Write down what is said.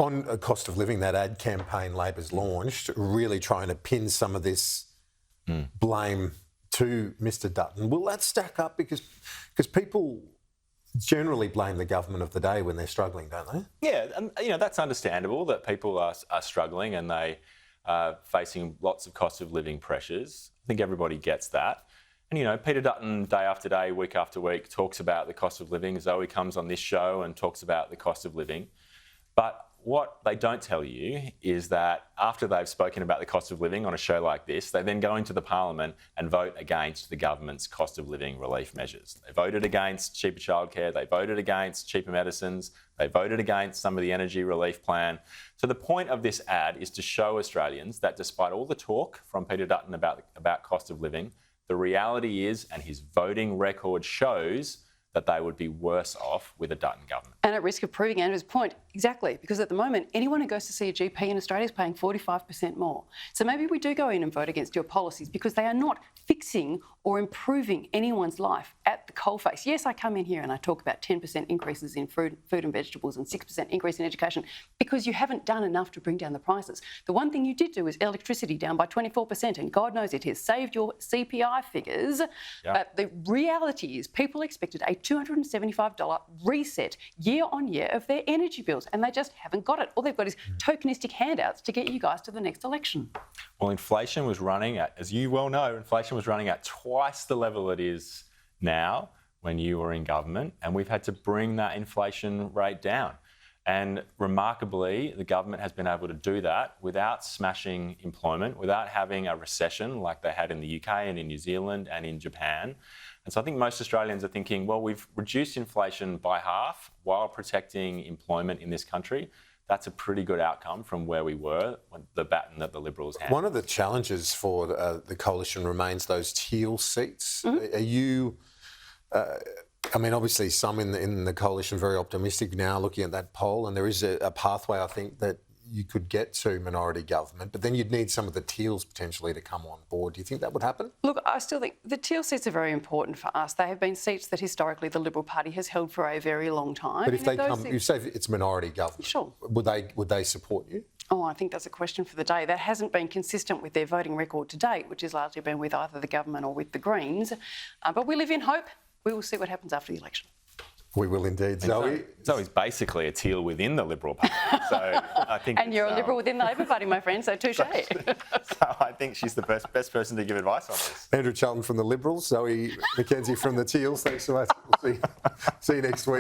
On a cost of living, that ad campaign Labor's launched, really trying to pin some of this blame to Mr Dutton. Will that stack up? Because people generally blame the government of the day when they're struggling, don't they? Yeah, and that's understandable that people are struggling and they are facing lots of cost of living pressures. I think everybody gets that. And Peter Dutton, day after day, week after week, talks about the cost of living. Zoe comes on this show and talks about the cost of living. But what they don't tell you is that after they've spoken about the cost of living on a show like this, they then go into the parliament and vote against the government's cost of living relief measures. They voted against cheaper childcare, they voted against cheaper medicines, they voted against some of the energy relief plan. So the point of this ad is to show Australians that despite all the talk from Peter Dutton about cost of living, the reality is, and his voting record shows, that they would be worse off with a Dutton government. And at risk of proving Andrew's point, exactly, because at the moment, anyone who goes to see a GP in Australia is paying 45% more. So maybe we do go in and vote against your policies because they are not fixing or improving anyone's life at the coalface. Yes, I come in here and I talk about 10% increases in food and vegetables and 6% increase in education because you haven't done enough to bring down the prices. The one thing you did do is electricity down by 24%, and God knows it has saved your CPI figures. Yeah. But the reality is people expected a $275 reset year on year of their energy bills, and they just haven't got it. All they've got is tokenistic handouts to get you guys to the next election. Well, inflation was running at, as you well know, inflation was running at twice the level it is now when you were in government, and we've had to bring that inflation rate down. And remarkably, the government has been able to do that without smashing employment, without having a recession like they had in the UK and in New Zealand and in Japan. And so I think most Australians are thinking, well, we've reduced inflation by half while protecting employment in this country. That's a pretty good outcome from where we were when the baton that the Liberals had. One of the challenges for the coalition remains those teal seats. Are you... obviously some in the coalition very optimistic now looking at that poll, and there is a pathway, I think, that you could get to minority government, but then you'd need some of the teals potentially to come on board. Do you think that would happen? Look, I still think the teal seats are very important for us. They have been seats that historically the Liberal Party has held for a very long time. But if they come, you say it's minority government. Sure. Would they support you? Oh, I think that's a question for the day. That hasn't been consistent with their voting record to date, which has largely been with either the government or with the Greens. But we live in hope. We will see what happens after the election. We will indeed, Zoe. Zoe's basically a teal within the Liberal Party. So I think and you're a Liberal within the Labor Party, my friend, so touche. So I think she's the best person to give advice on this. Andrew Charlton from the Liberals, Zoe McKenzie from the Teals. Thanks so much. We'll see you next week.